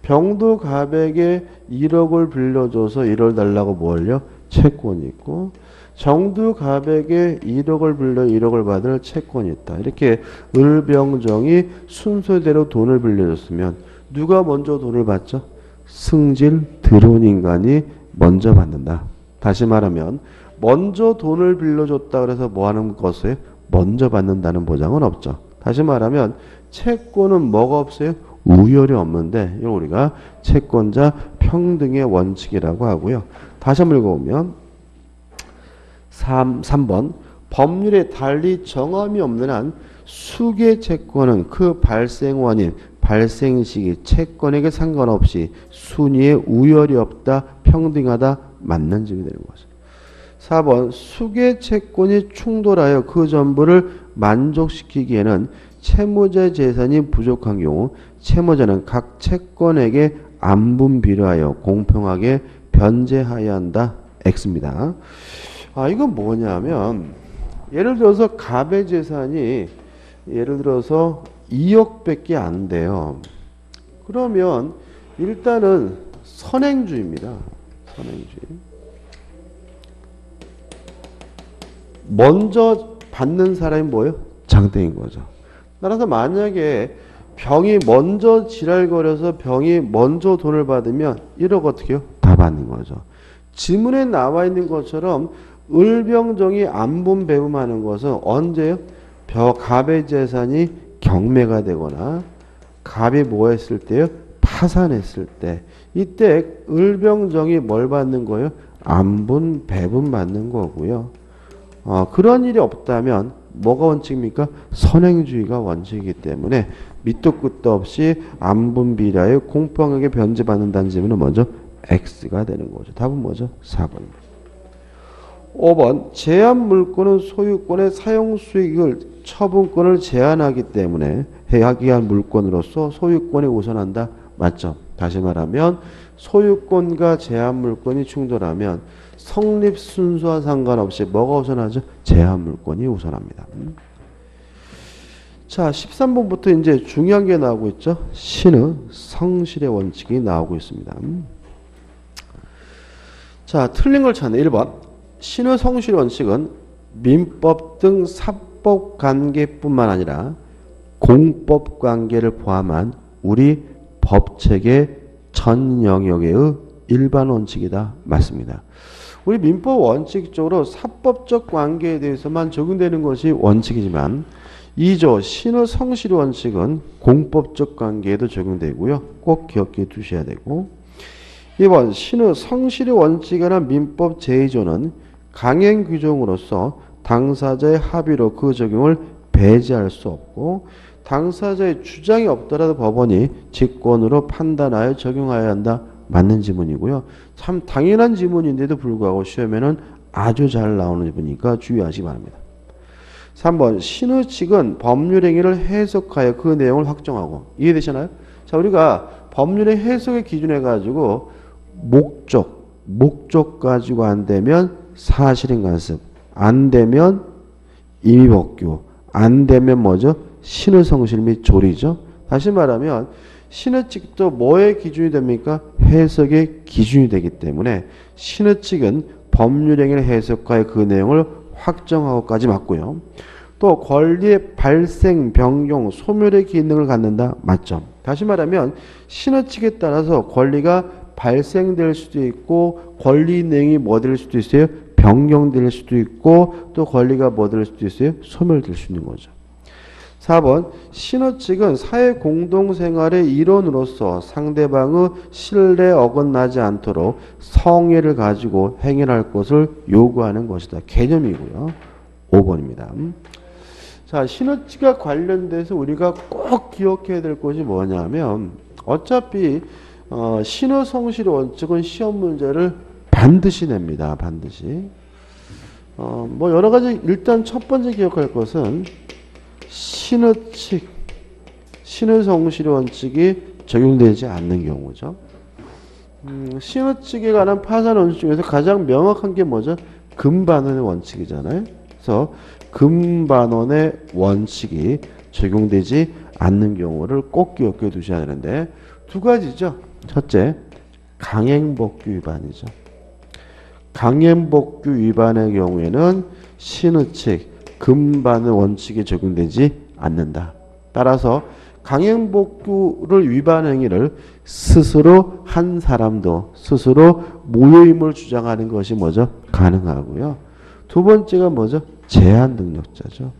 병도 갑에게 1억을 빌려줘서 1억을 달라고 뭘요? 채권이 있고 정도 갑에게 1억을 빌려 1억을 받을 채권이 있다. 이렇게 을병정이 순서대로 돈을 빌려줬으면 누가 먼저 돈을 받죠? 승질 들어온 인간이 먼저 받는다. 다시 말하면 먼저 돈을 빌려줬다 그래서 뭐 하는 것이에요? 먼저 받는다는 보장은 없죠. 다시 말하면 채권은 뭐가 없어요? 우열이 없는데 이걸 우리가 채권자 평등의 원칙이라고 하고요. 다시 한번 읽어보면 3번 법률에 달리 정함이 없는 한 수개 채권은 그 발생 원인, 발생 시기, 채권에게 상관없이 순위에 우열이 없다, 평등하다, 맞는 점이 되는 거죠. 4번 수개 채권이 충돌하여 그 전부를 만족시키기에는 채무자 재산이 부족한 경우 채무자는 각 채권에게 안분비례하여 공평하게 변제하여야 한다. X입니다. 이건 뭐냐면 예를 들어서 갑의 재산이 예를 들어서 2억밖에 안 돼요. 그러면 일단은 선행주의입니다. 선행주의. 먼저 받는 사람이 뭐예요? 장땡인 거죠. 따라서 만약에 병이 먼저 지랄거려서 병이 먼저 돈을 받으면 1억 어떻게 해요? 다 받는 거죠. 지문에 나와 있는 것처럼 을병정이 안분 배분하는 것은 언제요? 갑의 재산이 경매가 되거나 갑이 뭐 했을 때요? 파산했을 때. 이때 을병정이 뭘 받는 거예요? 안분 배분 받는 거고요. 그런 일이 없다면 뭐가 원칙입니까? 선행주의가 원칙이기 때문에 밑도 끝도 없이 안분비례하여 공평하게 변제받는다는 질문은 먼저 X가 되는 거죠. 답은 뭐죠? 4번입니다. 5번 제한 물권은 소유권의 사용수익을 처분권을 제한하기 때문에 해약이한 물권으로서 소유권이 우선한다. 맞죠? 다시 말하면 소유권과 제한 물권이 충돌하면 성립 순서와 상관없이 뭐가 우선하죠? 제한 물권이 우선합니다. 자, 13번부터 이제 중요한 게 나오고 있죠. 신의 성실의 원칙이 나오고 있습니다. 자, 틀린 걸 찾네. 1번. 신의 성실의 원칙은 민법 등 사법 관계뿐만 아니라 공법 관계를 포함한 우리 법체계 전 영역의 일반 원칙이다. 맞습니다. 우리 민법 원칙적으로 사법적 관계에 대해서만 적용되는 것이 원칙이지만 2조 신의 성실의 원칙은 공법적 관계에도 적용되고요. 꼭 기억해 두셔야 되고 2번 신의 성실의 원칙이라는 민법 제2조는 강행 규정으로서 당사자의 합의로 그 적용을 배제할 수 없고 당사자의 주장이 없더라도 법원이 직권으로 판단하여 적용하여야 한다. 맞는 지문이고요. 참 당연한 지문인데도 불구하고 시험에는 아주 잘 나오는 지문이니까 주의하시기 바랍니다. 3번 신의 측은 법률 행위를 해석하여 그 내용을 확정하고 이해되시나요? 자, 우리가 법률의 해석에 기준해 가지고 목적 가지고 안 되면 사실인 간섭, 안 되면 임의법규, 안 되면 뭐죠? 신의 성실 및 조리죠. 다시 말하면 신의 측도 뭐의 기준이 됩니까? 해석의 기준이 되기 때문에 신의 측은 법률 행위를 해석하여 그 내용을 확정하고까지 맞고요. 또 권리의 발생, 변경, 소멸의 기능을 갖는다. 맞죠? 다시 말하면 신의 측에 따라서 권리가 발생될 수도 있고 권리 내용이 뭐 될 수도 있어요? 변경될 수도 있고 또 권리가 뭐 될 수도 있어요? 소멸될 수 있는 거죠. 4번 신의 측은 사회 공동생활의 일원으로서 상대방의 신뢰에 어긋나지 않도록 성의를 가지고 행해할 것을 요구하는 것이다. 개념이고요. 5번입니다. 자, 신의 측과 관련돼서 우리가 꼭 기억해야 될 것이 뭐냐면 어차피 신의 성실의 원칙은 시험 문제를 반드시 냅니다. 반드시. 뭐 여러 가지 일단 첫 번째 기억할 것은 신의 측, 신의 성실의 원칙이 적용되지 않는 경우죠. 신의 측에 관한 파산 원칙 중에서 가장 명확한 게 뭐죠? 금반원의 원칙이잖아요. 그래서 금반원의 원칙이 적용되지 않는 경우를 꼭 기억해 두셔야 되는데 두 가지죠. 첫째, 강행법규 위반이죠. 강행법규 위반의 경우에는 신의 측, 금반의 원칙이 적용되지 않는다. 따라서 강행법규를 위반 행위를 스스로 한 사람도 스스로 무효임을 주장하는 것이 뭐죠? 가능하고요. 두 번째가 뭐죠? 제한 능력자죠.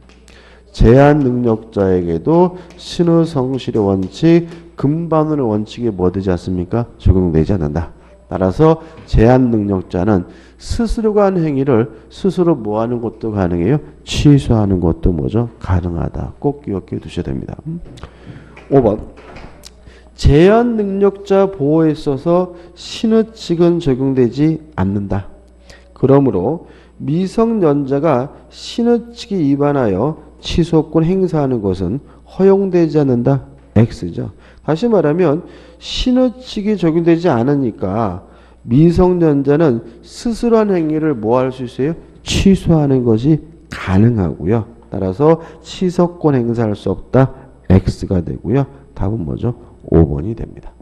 제한 능력자에게도 신의 성실의 원칙, 금반원의 원칙이 뭐 되지 않습니까? 적용되지 않는다. 따라서 제한 능력자는 스스로가 한 행위를 스스로 뭐 하는 것도 가능해요? 취소하는 것도 뭐죠? 가능하다. 꼭 기억해 두셔야 됩니다. 5번. 제한 능력자 보호에 있어서 신의칙은 적용되지 않는다. 그러므로 미성년자가 신의칙에 위반하여 취소권 행사하는 것은 허용되지 않는다. X죠. 다시 말하면 신의칙이 적용되지 않으니까 미성년자는 스스로 한 행위를 뭐 할 수 있어요? 취소하는 것이 가능하고요. 따라서 취소권 행사할 수 없다. X가 되고요. 답은 뭐죠? 5번이 됩니다.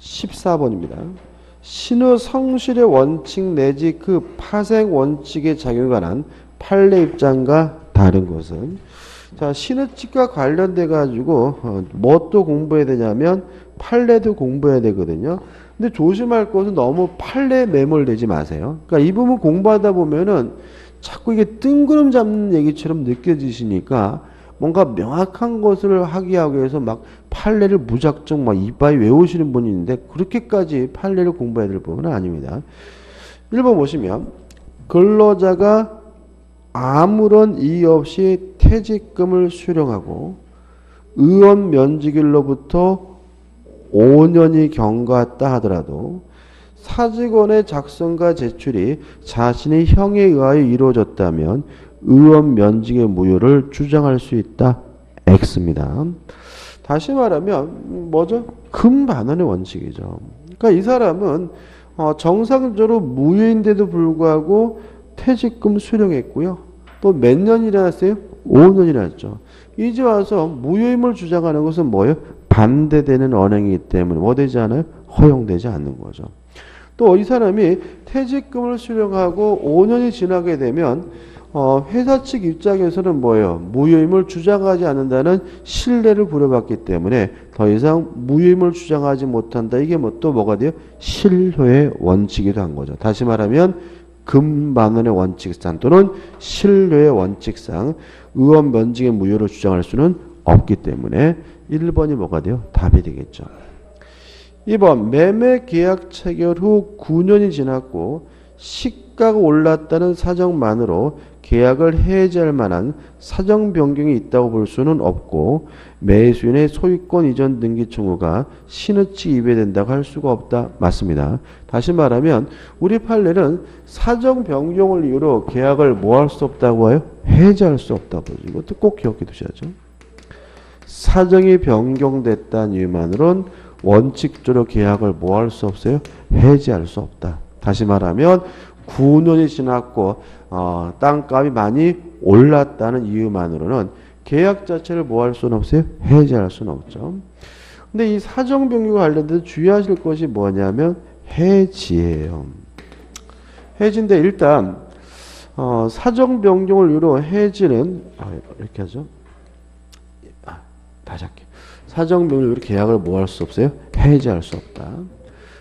14번입니다. 신의 성실의 원칙 내지 그 파생 원칙의 작용에 관한 판례 입장과 다른 것은 자, 신의칙과 관련돼 가지고 뭣도 공부해야 되냐면 판례도 공부해야 되거든요. 근데 조심할 것은 너무 판례에 매몰되지 마세요. 그러니까 이 부분 공부하다 보면은 자꾸 이게 뜬구름 잡는 얘기처럼 느껴지시니까 뭔가 명확한 것을 하기 위해서 막 판례를 무작정 막 이빠이 외우시는 분이 있는데 그렇게까지 판례를 공부해야 될 부분은 아닙니다. 1번 보시면 근로자가 아무런 이의 없이 퇴직금을 수령하고 의원 면직일로부터 5년이 경과했다 하더라도 사직원의 작성과 제출이 자신의 형에 의하여 이루어졌다면 의원 면직의 무효를 주장할 수 있다. X입니다. 다시 말하면 뭐죠? 금반환의 원칙이죠. 그러니까 이 사람은 정상적으로 무효인데도 불구하고 퇴직금 수령했고요. 또 몇 년이나 했어요? 5년이나 했죠. 이제 와서 무효임을 주장하는 것은 뭐예요? 반대되는 언행이기 때문에 뭐 되지 않아요? 허용되지 않는 거죠. 또 이 사람이 퇴직금을 수령하고 5년이 지나게 되면 회사 측 입장에서는 뭐예요? 무효임을 주장하지 않는다는 신뢰를 부여받기 때문에 더 이상 무효임을 주장하지 못한다. 이게 또 뭐가 돼요? 실효의 원칙이기도 한 거죠. 다시 말하면 금반원의 원칙상 또는 신뢰의 원칙상 의원 면직의 무효를 주장할 수는 없기 때문에 1번이 뭐가 돼요? 답이 되겠죠. 2번 매매 계약 체결 후 9년이 지났고 시가가 올랐다는 사정만으로 계약을 해지할 만한 사정 변경이 있다고 볼 수는 없고 매수인의 소유권 이전 등기 청구가 신의칙 위배된다고 할 수가 없다. 맞습니다. 다시 말하면 우리 판례는 사정 변경을 이유로 계약을 뭐 할 수 없다고 해요? 해지할 수 없다고 보죠. 이것도 꼭 기억해 두셔야죠. 사정이 변경됐다는 이유만으로는 원칙적으로 계약을 뭐 할 수 없어요? 해지할 수 없다. 다시 말하면 9년이 지났고 땅값이 많이 올랐다는 이유만으로는 계약 자체를 뭐 할 수는 없어요? 해지할 수는 없죠. 근데 이 사정 변경과 관련돼서 주의하실 것이 뭐냐면 해지예요. 해지인데 일단 사정 변경을 이유로 해지는 이렇게 하죠. 다시 할게요. 사정 변경을 이유로 계약을 뭐 할 수 없어요? 해지할 수 없다.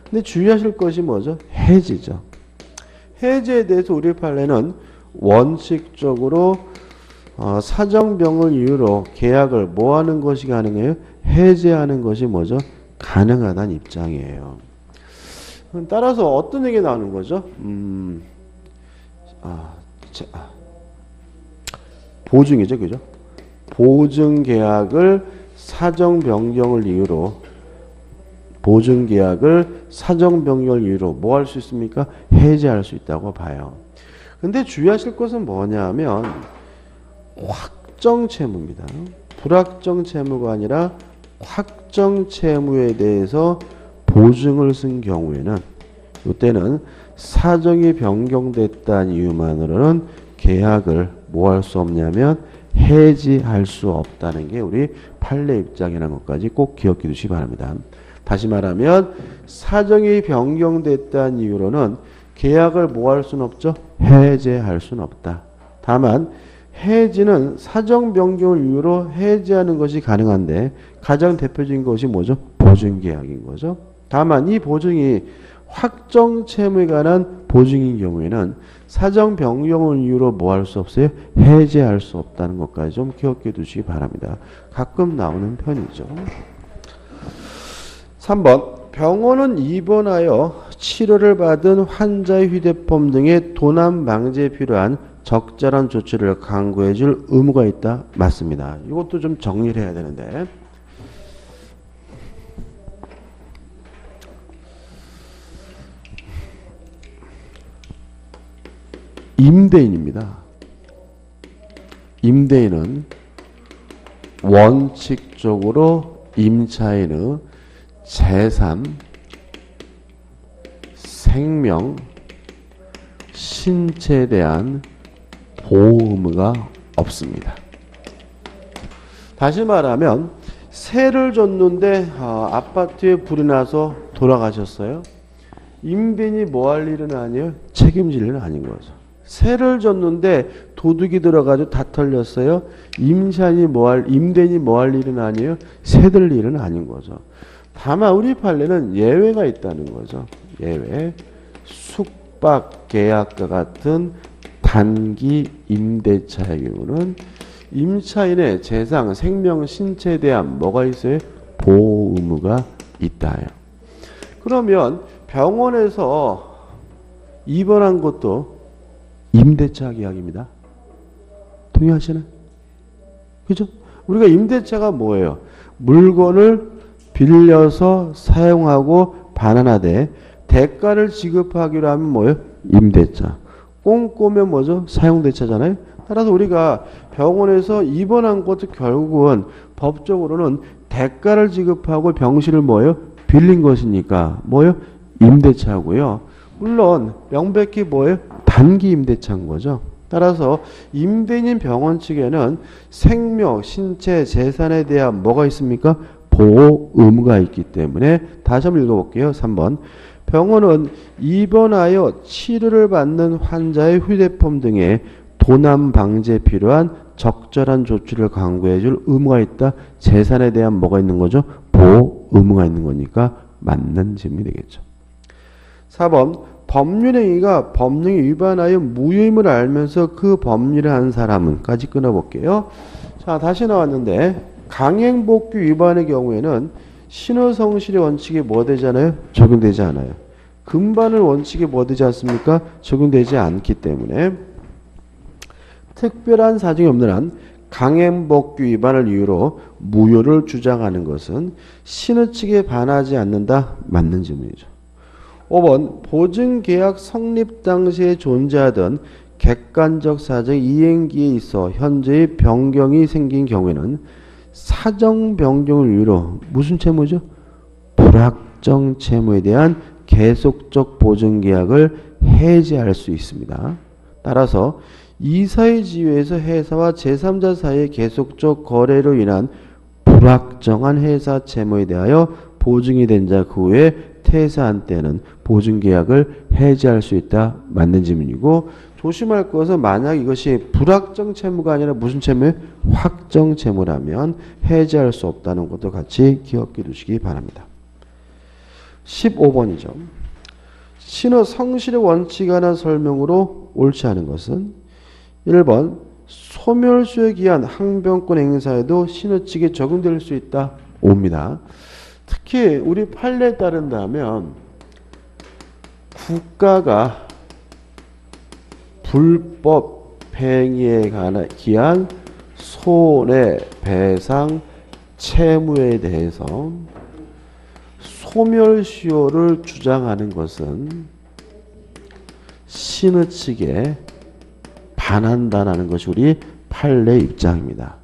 근데 주의하실 것이 뭐죠? 해지죠. 해지에 대해서 우리 판례는 원칙적으로 사정병을 이유로 계약을 뭐 하는 것이 가능해요? 해지하는 것이 뭐죠? 가능하다는 입장이에요. 따라서 어떤 얘기 나오는 거죠? 보증이죠. 그죠? 보증 계약을 사정 변경을 이유로 보증 계약을 사정 변경을 이유로 뭐 할 수 있습니까? 해지할 수 있다고 봐요. 근데 주의하실 것은 뭐냐면 확정 채무입니다. 불확정 채무가 아니라 확정 채무에 대해서 보증을 쓴 경우에는 이때는 사정이 변경됐다는 이유만으로는 계약을 뭐 할 수 없냐면 해지할 수 없다는 게 우리 판례 입장이라는 것까지 꼭 기억해 두시기 바랍니다. 다시 말하면 사정이 변경됐다는 이유로는 계약을 뭐 할 수는 없죠? 해지할 수는 없다. 다만 해지는 사정 변경을 이유로 해지하는 것이 가능한데 가장 대표적인 것이 뭐죠? 보증계약인 거죠. 다만 이 보증이 확정 채무에 관한 보증인 경우에는 사정 변경을 이유로 뭐 할 수 없어요? 해지할 수 없다는 것까지 좀 기억해 두시기 바랍니다. 가끔 나오는 편이죠. 3번 병원은 입원하여 치료를 받은 환자의 휴대폰 등의 도난 방지에 필요한 적절한 조치를 강구해 줄 의무가 있다. 맞습니다. 이것도 좀 정리를 해야 되는데. 임대인입니다. 임대인은 원칙적으로 임차인의 재산, 생명, 신체에 대한 보호 의무가 없습니다. 다시 말하면 세를 줬는데 아파트에 불이 나서 돌아가셨어요. 임대인이 뭐 할 일은 아니에요? 책임질 일은 아닌 거죠. 세를 줬는데 도둑이 들어가지고 다 털렸어요. 임대인이 뭐 할 일은 아니에요? 세들 일은 아닌 거죠. 다만 우리 판례는 예외가 있다는 거죠. 예외. 숙박 계약과 같은 단기 임대차의 경우는 임차인의 재산, 생명, 신체에 대한 뭐가 있어요? 보호 의무가 있다요. 그러면 병원에서 입원한 것도 임대차 계약입니다. 동의하시나요? 그죠? 우리가 임대차가 뭐예요? 물건을 빌려서 사용하고 반환하되 대가를 지급하기로 하면 뭐예요? 임대차. 꼼꼼하면 뭐죠? 사용대차잖아요. 따라서 우리가 병원에서 입원한 것도 결국은 법적으로는 대가를 지급하고 병실을 뭐예요? 빌린 것이니까 뭐예요? 임대차고요. 물론 명백히 뭐예요? 단기 임대차인 거죠. 따라서 임대인 병원 측에는 생명, 신체, 재산에 대한 뭐가 있습니까? 보호 의무가 있기 때문에 다시 한번 읽어볼게요. 3번. 병원은 입원하여 치료를 받는 환자의 휴대폰 등의 도난 방지에 필요한 적절한 조치를 강구해 줄 의무가 있다. 재산에 대한 뭐가 있는 거죠? 보호 의무가 있는 거니까 맞는 질문이 되겠죠. 4번. 법률행위가 법령에 위반하여 무효임을 알면서 그 법률을 한 사람은까지 끊어볼게요. 자, 다시 나왔는데 강행복귀 위반의 경우에는 신의성실의 원칙이 뭐 되잖아요? 적용되지 않아요. 금반을 원칙이 뭐 되지 않습니까? 적용되지 않기 때문에 특별한 사정이 없는 한 강행복귀 위반을 이유로 무효를 주장하는 것은 신의 측에 반하지 않는다. 맞는 질문이죠. 5번 보증계약 성립 당시에 존재하던 객관적 사정 이행기에 있어 현재의 변경이 생긴 경우에는 사정 변경을 이유로 무슨 채무죠? 불확정 채무에 대한 계속적 보증계약을 해지할 수 있습니다. 따라서 이사의 지위에서 회사와 제3자 사이의 계속적 거래로 인한 불확정한 회사 채무에 대하여 보증이 된 자 그 후에 퇴사한 때는 보증계약을 해지할 수 있다. 맞는 질문이고 조심할 것은 만약 이것이 불확정 채무가 아니라 무슨 채무예요? 확정 채무라면 해지할 수 없다는 것도 같이 기억해 두시기 바랍니다. 15번이죠. 신의 성실의 원칙에 관한 설명으로 옳지 않은 것은 1번 소멸수에 기한 항변권 행사에도 신의 측에 적용될 수 있다. 옵니다. 특히 우리 판례에 따른다면 국가가 불법 행위에 기한 손해배상 채무에 대해서 소멸시효를 주장하는 것은 신의 측에 반한다는 것이 우리 판례 입장입니다.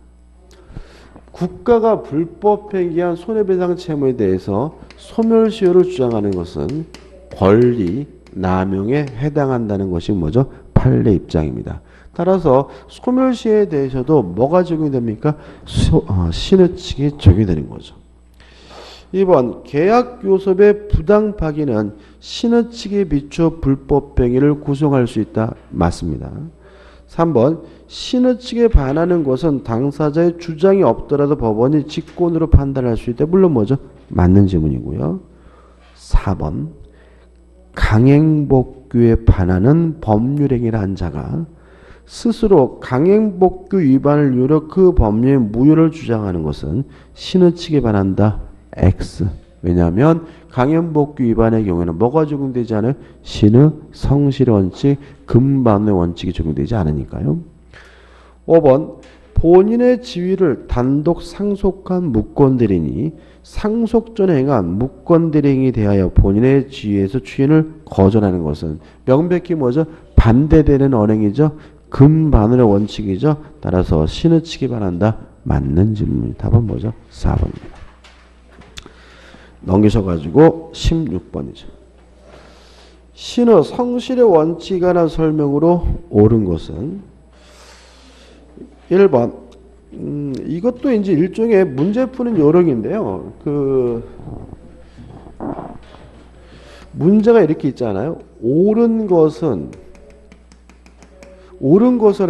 국가가 불법에 기한 손해배상 채무에 대해서 소멸시효를 주장하는 것은 권리 남용에 해당한다는 것이 뭐죠? 판례 입장입니다. 따라서 소멸시효에 대해서도 뭐가 적용이 됩니까? 신의 측이 적용이 되는 거죠. 2번 계약요섭의 부당 파기는 신의 측에 비춰 불법 행위를 구성할 수 있다. 맞습니다. 3번 신의 측에 반하는 것은 당사자의 주장이 없더라도 법원이 직권으로 판단할 수 있다. 물론 뭐죠? 맞는 질문이고요. 4번 강행복규에 반하는 법률행위를 한 자가 스스로 강행복규 위반을 이유로 그 법률의 무효를 주장하는 것은 신의 측에 반한다. X 왜냐하면 강연복귀 위반의 경우에는 뭐가 적용되지 않아요? 신의 성실의 원칙, 금반의 원칙이 적용되지 않으니까요. 5번 본인의 지위를 단독 상속한 무권대리인이 상속 전에 행한 무권대리인에 대하여 본인의 지위에서 추인을 거절하는 것은 명백히 뭐죠? 반대되는 언행이죠. 금반의 원칙이죠. 따라서 신의 측이 반한다. 맞는 질문이 답은 뭐죠? 4번입니다. 넘기셔가지고 16번이죠. 신의 성실의 원칙에 관한 설명으로 옳은 것은 1번 이것도 이제 일종의 문제 푸는 요령인데요. 문제가 이렇게 있잖아요. 옳은 것을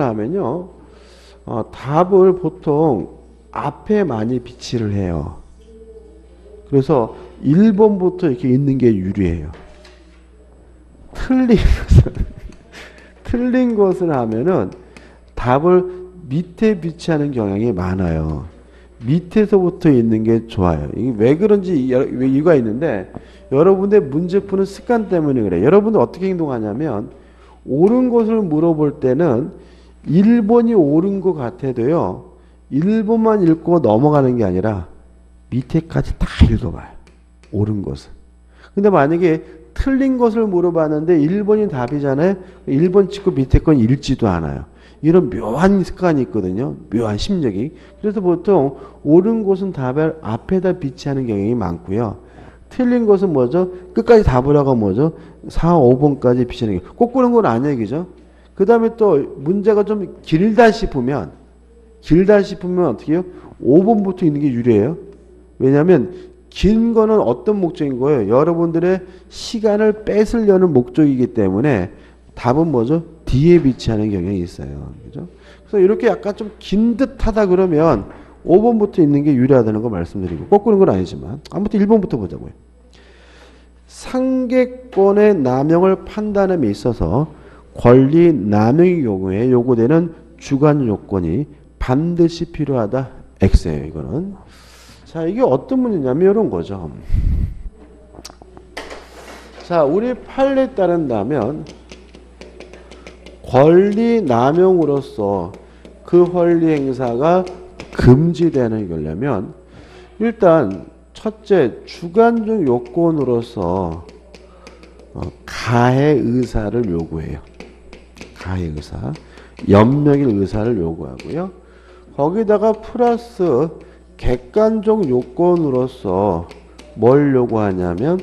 하면요. 답을 보통 앞에 많이 비치를 해요. 그래서 1번부터 이렇게 있는 게 유리해요. 틀린 것을 하면은 답을 밑에 비치하는 경향이 많아요. 밑에서부터 있는 게 좋아요. 이게 왜 그런지 이유가 있는데 여러분의 문제 푸는 습관 때문에 그래요. 여러분들 어떻게 행동하냐면 옳은 것을 물어볼 때는 1번이 옳은 것 같아도요. 1번만 읽고 넘어가는 게 아니라 밑에까지 다 읽어봐요. 옳은 것을. 근데 만약에 틀린 것을 물어봤는데 1번이 답이잖아요. 1번 찍고 밑에 건 읽지도 않아요. 이런 묘한 습관이 있거든요. 묘한 심력이. 그래서 보통 옳은 것은 답을 앞에다 비치하는 경향이 많고요. 틀린 것은 뭐죠? 끝까지 답을 하고 뭐죠? 4, 5번까지 비치하는 게. 꼭 그런 건 아니에요. 그죠? 그 다음에 또 문제가 좀 길다 싶으면 어떻게 해요? 5번부터 있는 게 유리해요. 왜냐하면 긴 거는 어떤 목적인 거예요? 여러분들의 시간을 뺏으려는 목적이기 때문에 답은 뭐죠? 뒤에 비치하는 경향이 있어요. 그죠? 그래서 이렇게 약간 좀 긴 듯하다 그러면 5번부터 있는 게 유리하다는 거 말씀드리고 꼭 그런 건 아니지만 아무튼 1번부터 보자고요. 상계권의 남용을 판단함에 있어서 권리 남용의 경우에 요구되는 주관 요건이 반드시 필요하다. X예요. 이거는. 자, 이게 어떤 문제냐면 이런 거죠. 자, 우리 판례에 따른다면 권리 남용으로서 그 권리 행사가 금지되는 거려면 일단 첫째 주관적 요건으로서 가해 의사를 요구해요. 가해 의사, 연명일 의사를 요구하고요. 거기다가 플러스 객관적 요건으로서 뭘 요구하냐면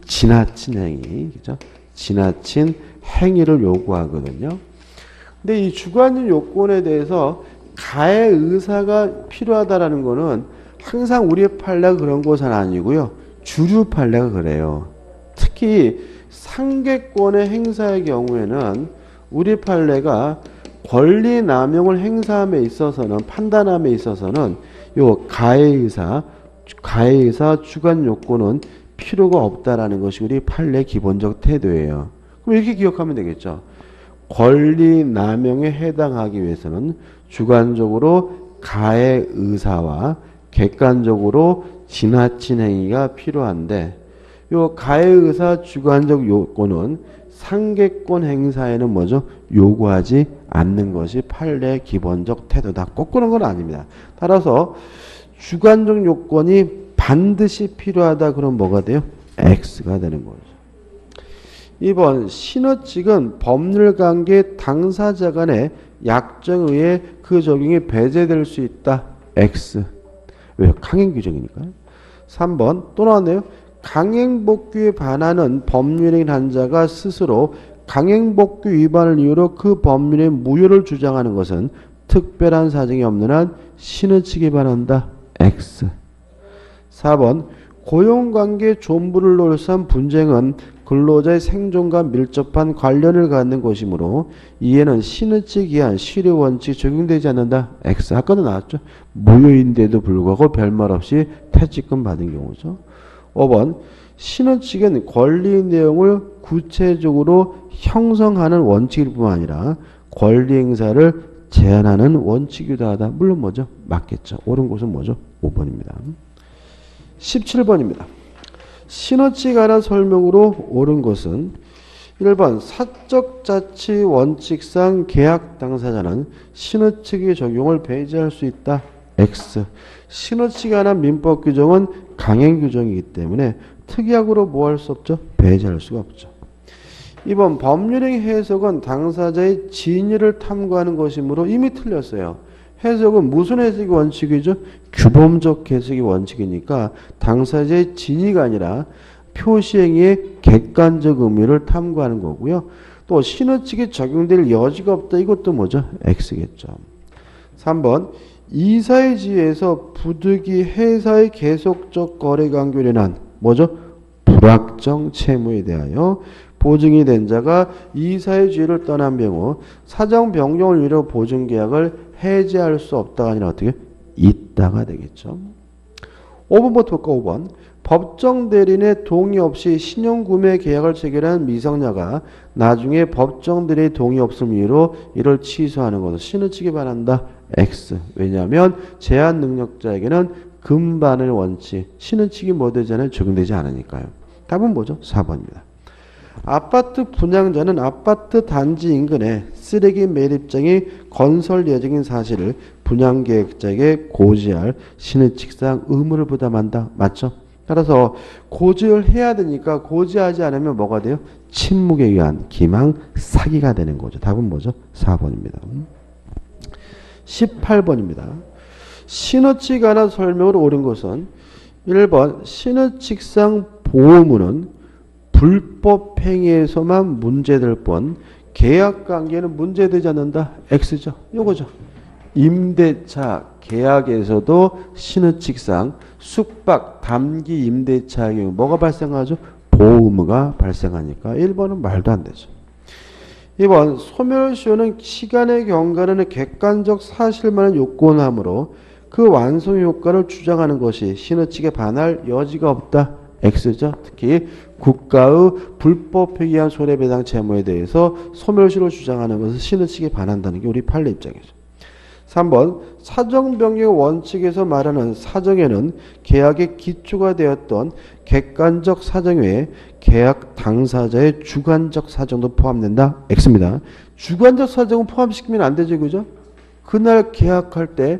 지나친 행위, 그죠? 지나친 행위를 요구하거든요. 근데 이 주관적 요건에 대해서 가해 의사가 필요하다라는 거는 항상 우리의 판례가 그런 것은 아니고요. 주류 판례가 그래요. 특히 상계권의 행사의 경우에는 우리 판례가 권리 남용을 행사함에 있어서는 판단함에 있어서는 요 가해 의사 주관 요건은 필요가 없다라는 것이 우리 판례 기본적 태도예요. 그럼 이렇게 기억하면 되겠죠. 권리 남용에 해당하기 위해서는 주관적으로 가해 의사와 객관적으로 지나친 행위가 필요한데 요 가해 의사 주관적 요건은 상계권 행사에는 뭐죠? 요구하지 않는 것이 판례 기본적 태도다. 꼭 그런 건 아닙니다. 따라서 주관적 요건이 반드시 필요하다. 그럼 뭐가 돼요? X가 되는 거죠. 2번 신호칙은 법률관계 당사자 간의 약정에 의해 그 적용이 배제될 수 있다. X. 왜요? 강행규정이니까요. 3번 또 나왔네요. 강행복귀에 반하는 법률행위 한 자가 스스로 강행복귀 위반을 이유로 그 법률의 무효를 주장하는 것은 특별한 사정이 없는 한 신의칙에 반한다. X. 4번 고용관계 존부를 노릇한 분쟁은 근로자의 생존과 밀접한 관련을 갖는 것이므로 이에는 신의칙에 의한 실효원칙이 적용되지 않는다. X. 아까도 나왔죠. 무효인데도 불구하고 별말 없이 퇴직금 받은 경우죠. 5번 신의칙은 권리 내용을 구체적으로 형성하는 원칙일 뿐만 아니라 권리 행사를 제한하는 원칙이기도 하다. 물론 뭐죠? 맞겠죠. 옳은 곳은 뭐죠? 5번입니다. 17번입니다. 신어치기 관한 설명으로 옳은 것은 1번 사적자치 원칙상 계약 당사자는 신어치기 적용을 배제할 수 있다. X. 신어치기 관한 민법 규정은 강행 규정이기 때문에 특약으로 뭐 할 수 없죠? 배제할 수가 없죠. 2번 법률행 해석은 당사자의 진위를 탐구하는 것이므로 이미 틀렸어요. 해석은 무슨 해석이 원칙이죠? 규범적 해석이 원칙이니까 당사자의 진위가 아니라 표시행위의 객관적 의미를 탐구하는 거고요. 또 신어치기 적용될 여지가 없다. 이것도 뭐죠? X겠죠. 3번 이사의 지위에서 부득이 회사의 계속적 거래 관계로 인한 뭐죠? 불확정 채무에 대하여 보증이 된 자가 이사의 지위를 떠난 경우 사정 변경을 이유로 보증계약을 해지할 수 없다가 아니라 어떻게? 있다가 되겠죠. 5번부터 볼까? 5번. 법정 대리인의 동의 없이 신용구매 계약을 체결한 미성녀가 나중에 법정 대리인의 동의 없음 이유로 이를 취소하는 것을 신어치기 반한다. X. 왜냐하면 제한 능력자에게는 금반의 원칙, 신어치기 모델자는 적용되지 않으니까요. 답은 뭐죠? 4번입니다. 아파트 분양자는 아파트 단지 인근에 쓰레기 매립장이 건설 예정인 사실을 분양계획자에게 고지할 신의칙상 의무를 부담한다. 맞죠? 따라서 고지를 해야 되니까 고지하지 않으면 뭐가 돼요? 침묵에 의한 기망 사기가 되는 거죠. 답은 뭐죠? 4번입니다. 18번입니다. 신어치기 관한 설명으로 옳은 것은 1번 신의칙상 보호문은 불법 행위에서만 문제될 뿐 계약관계는 문제되지 않는다. X죠. 요거죠. 임대차 계약에서도 신의칙상 숙박 단기 임대차의 경우 뭐가 발생하죠? 보호의무가 발생하니까 1번은 말도 안 되죠. 2번 소멸시효는 시간의 경과는 객관적 사실만을 요건하므로 그 완성 효과를 주장하는 것이 신의칙에 반할 여지가 없다. X죠. 특히 국가의 불법 회계한 손해배상 채무에 대해서 소멸시효를 주장하는 것은 신의칙에 반한다는 게 우리 판례 입장이죠. 3번 사정변경 원칙에서 말하는 사정에는 계약의 기초가 되었던 객관적 사정 외에 계약 당사자의 주관적 사정도 포함된다. X입니다. 주관적 사정은 포함시키면 안 되죠. 그죠? 그날 계약할 때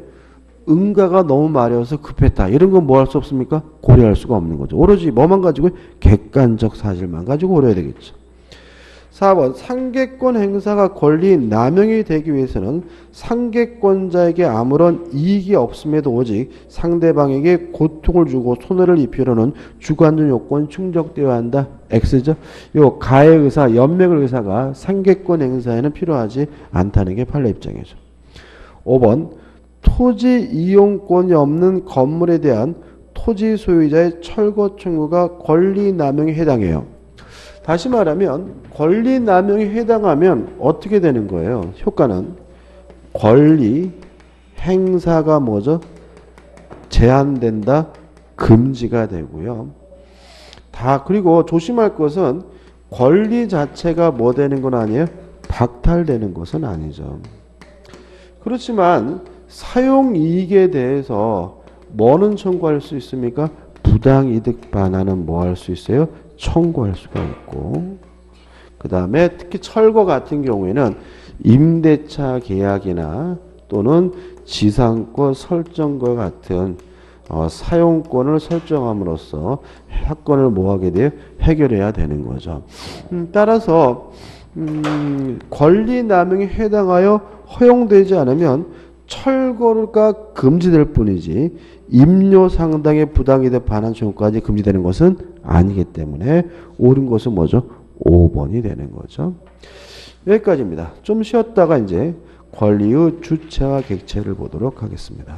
응가가 너무 마려워서 급했다. 이런 건 뭐 할 수 없습니까? 고려할 수가 없는 거죠. 오로지 뭐만 가지고? 객관적 사실만 가지고 고려해야 되겠죠. 4번 상계권 행사가 권리 남용이 되기 위해서는 상계권자에게 아무런 이익이 없음에도 오직 상대방에게 고통을 주고 손해를 입히려는 주관적 요건이 충족되어야 한다. X죠. 요 가해 의사, 연맹의 의사가 상계권 행사에는 필요하지 않다는 게 판례 입장이죠. 5번 토지 이용권이 없는 건물에 대한 토지 소유자의 철거 청구가 권리 남용에 해당해요. 다시 말하면 권리 남용에 해당하면 어떻게 되는 거예요? 효과는 권리 행사가 뭐죠? 제한된다, 금지가 되고요. 그리고 조심할 것은 권리 자체가 뭐 되는 건 아니에요? 박탈되는 것은 아니죠. 그렇지만 사용이익에 대해서 뭐는 청구할 수 있습니까? 부당이득 반환은 뭐 할 수 있어요? 청구할 수가 있고, 그 다음에 특히 철거 같은 경우에는 임대차 계약이나 또는 지상권 설정과 같은 사용권을 설정함으로써 사건을 뭐하게 돼요? 해결해야 되는 거죠. 따라서 권리 남용에 해당하여 허용되지 않으면 철거가 금지될 뿐이지 임료 상당의 부당이득 반환 청구까지 금지되는 것은 아니기 때문에 옳은 것은 뭐죠? 5번이 되는 거죠. 여기까지입니다. 좀 쉬었다가 이제 권리의 주체와 객체를 보도록 하겠습니다.